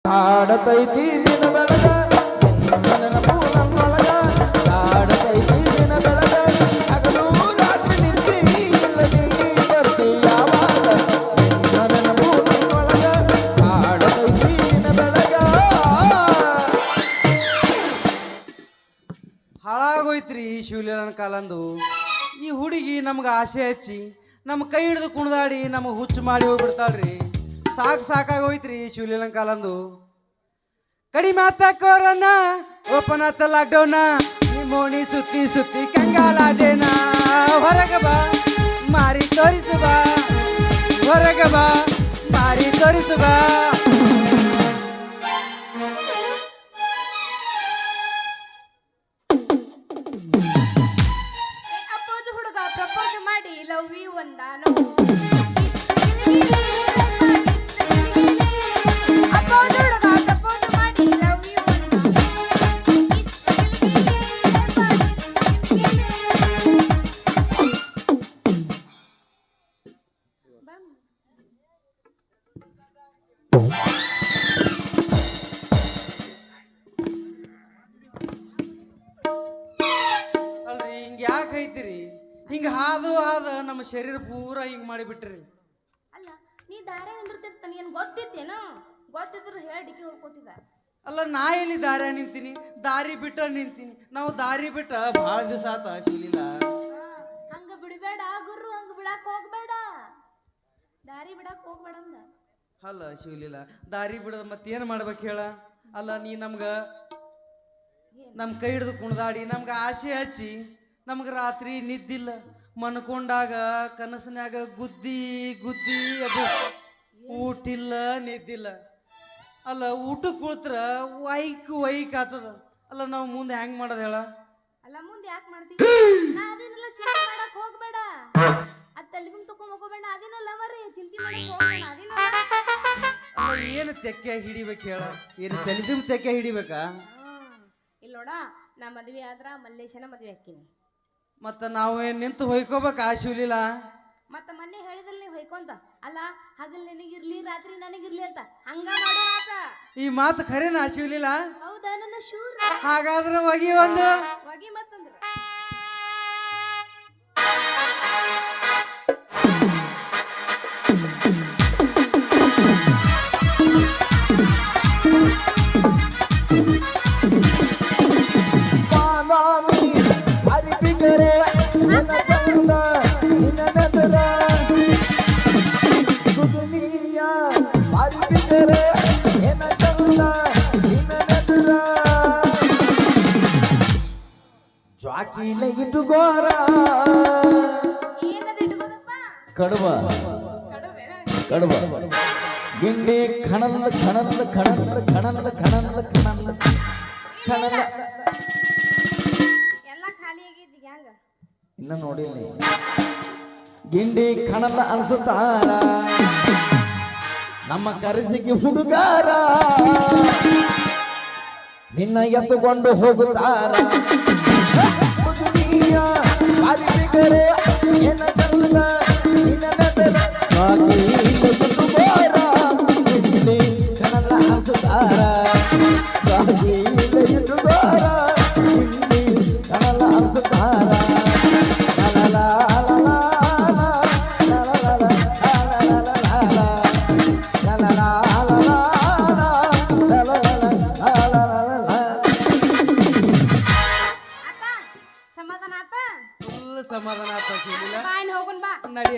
ಕಾಡತೈತಿ ದಿನ ಬೆಳಗ ನೆನಪು ನನ್ನೊಳಗ ಕಾಡತೈತಿ ದಿನ ಬೆಳಗ ಹಗಲು ರಾತ್ರಿ ನಿಂತಿ ಇಲ್ಲದಿ ಬರ್ತಿ ಯಾವಾಗ ನೆನಪು ನನ್ನೊಳಗ ಕಾಡತೈತಿ ದಿನ ಬೆಳಗ. ಹಾಳಾಗೋಯ್ತ್ರಿ ಶಿವಲೀಲನ ಕಾಲಂದು. ಈ ಹುಡುಗಿ ನಮ್ಗೆ ಆಸೆ ಹಚ್ಚಿ ನಮ್ಮ ಕೈ ಹಿಡಿದು ಕುಣಿದಾಡಿ ನಮಗೆ ಹುಚ್ಚು ಮಾಡಿ ಹೋಗ್ಬಿಡ್ತಾಳ್ರಿ. ಸಾಕಾಗೋಯ್ತ್ರಿ ಶಿವಲೀಲನ ಕಾಲಂದು. ಕಡಿಮೆ ಆತಕೋರನ್ನ ಓಪನ್ ಆತ ಲಾಕ್ಡೌನ ನಿಮ್ಮೋಣಿ ಸುತ್ತಿ ಸುತ್ತಿ ಕಂಗಾಲಾದೇನ. ಹೊರಗ ಬಾ ಮಾರಿ ತೋರಿಸು ಬಾ, ಹೊರಗ ಬಾ ಮಾರಿ ತೋರಿಸು ಬಾ. ಹುಡುಗ ಪ್ರಪೋಸ್ ಮಾಡಿ ಲವ್ ಯು ಅಂದಾನು. ಅಲ್ರಿ ಹಿಂಗ ಯಾಕೆ ಐತಿರಿ? ಹಿಂಗ ಹಾದು ನಮ್ಮ ಶರೀರ ಪೂರ ಹಿಂಗ್ ಮಾಡಿಬಿಟ್ರಿ. ಅಲ್ಲ ನೀ ದಾರ ನಿಂದಿರ್ತಿತ್ತ ಏನ್ ಗೊತ್ತಿತ್ತೇನು? ಗೊತ್ತಿದ್ರು ಹೇಳಿ ಡಿಕ್ಕಿ ಹೊಡ್ಕೋತಿದ್ದ. ಅಲ್ಲ ನಾ ಎಲ್ಲಿ ದಾರಿ ನಿಂತೀನಿ? ದಾರಿ ಬಿಟ್ಟ ನಿಂತೀನಿ. ನಾವು ದಾರಿ ಬಿಟ್ಟ ಭಾಳ ದಿವಸ ಆತ ಶಿವಲೀಲ. ಹಂಗ ಬಿಡಬೇಡ ಗುರು, ಹಂಗ ಬಿಡಾಕ್ ಹೋಗ್ಬೇಡ, ದಾರಿ ಬಿಡಾಕ್ ಹೋಗ್ಬೇಡ ಅಂದ. ಅಲ್ಲ ಶಿವಲೀಲ ದಾರಿ ಬಿಡದ ಮತ್ತೇನ್ ಮಾಡ್ಬೇಕು ಹೇಳ? ಅಲ್ಲ ನೀ ನಮ್ಗ ನಮ್ ಕೈ ಹಿಡಿದು ಕುಣಿದಾಡಿ ನಮ್ಗ ಆಸೆ ಹಚ್ಚಿ ನಮ್ಗ ರಾತ್ರಿ ನಿದ್ದಿಲ್ಲ, ಮನ್ಕೊಂಡಾಗ ಕನಸನ್ಯಾಗ ಗುದ್ದಿ ಗುದ್ದಿ ಅದು ಊಟಿಲ್ಲ ನಿದ್ದಿಲ್ಲ. ಅಲ್ಲ ಊಟಕ್ಕೆ ಕುಳಿತ್ರ ವೈಕ್ ಆತದ. ಅಲ್ಲ ನಾವು ಮುಂದೆ ಹೆಂಗ್ ಮಾಡೋದು ಹೇಳ? ಅಲ್ಲ ಮುಂದೆ ಯಾಕೆ ಮಾಡ್ತೀವಿ? ನಾ ಅದೇನೆಲ್ಲ ಚಿಂತೆ ಮಾಡಕ್ ಹೋಗ್ಬೇಡ, ಅದ್ ತಲೆಬಿಂಗ್ ತಕೊಂಡ್ ಹೋಗೋಬೇಡ. ಅದೇನಲ್ಲ ಮರಿ ಚಿಂತೆ ಮಾಡಕ್ ಹೋಗ್ಬೇಡ. ಅಲ್ಲ ಏನು ತೆಕ್ಕೆ ಹಿಡಿಬೇಕು ಹೇಳ? ಏನು ತಲೆದಿಮ್ ತೆಕ್ಕೆ ಹಿಡಿಬೇಕಾ? ಇಲ್ಲ ನೋಡ, ನಾ ಮದ್ವೆ ಆದ್ರ ಮಲ್ಲೇಶನ ಮದ್ವೆ ಹಾಕಿನಿ. ಮತ್ತ ನಾವು ನಿಂತು ಹೊಯ್ಕೋಬೇಕಾ ಶಿವಲೀಲ? ಮತ್ತ ಮೊನ್ನೆ ಹೇಳಿದಲ್ ನೀವ್ ಹೊಯ್ಕೊಂತ. ಅಲ್ಲ ಹಗಲ್ ನಿನಗಿರ್ಲಿ ರಾತ್ರಿ ನನಗಿರ್ಲಿ ಅಂತ ಹಂಗ ಮಾಡೋ ಆತ. ಈ ಮಾತು ಖರೇನಾ ಶಿವಲೀಲ? ಹೌದಾ ನನ್ನ ಶೂರ್? ಹಾಗಾದ್ರೆ ಒಗಿ ಒಂದು ಒಗಿ ಮತ್ತಂದ್ರ ಜ್ವಾಕಿನ ಇಟ್ಟುಗೋರ ಏನದ ಇಟ್ಕೋದಪ್ಪ? ಕಡುಬ ಕಡುಬ ಗಿಂಡಿ ಖಣಲ್ ಖಣಲ್ ಖಣಲ್ ಖಣಲ್ ಖಣಲ್ ಖಣಲ್ ಖಣಲ್ ಎಲ್ಲ ಖಾಲಿ ಆಗೈತಿ ಹ್ಯಾಂಗ? ಇನ್ನ ನೋಡಿಲ್ಲ. ಗಿಂಡಿ ಖಣಲ್ ಅನ್ಸುತ್ತಾರ ನಮ್ಮ ಕರಜಿಗೆ ಹುಡುಗಾರ, ನಿನ್ನ ಎತ್ತುಕೊಂಡು ಹೋಗುತ್ತಾರ. ಸಮಾಧಾನ ಆತ? ಸಮಾಧಾನ ಆತ ಶಿವಲೀಲ. ಬಾ ಇನ್ ಹೋಗುನ್ ಬಾ. ನಡಿ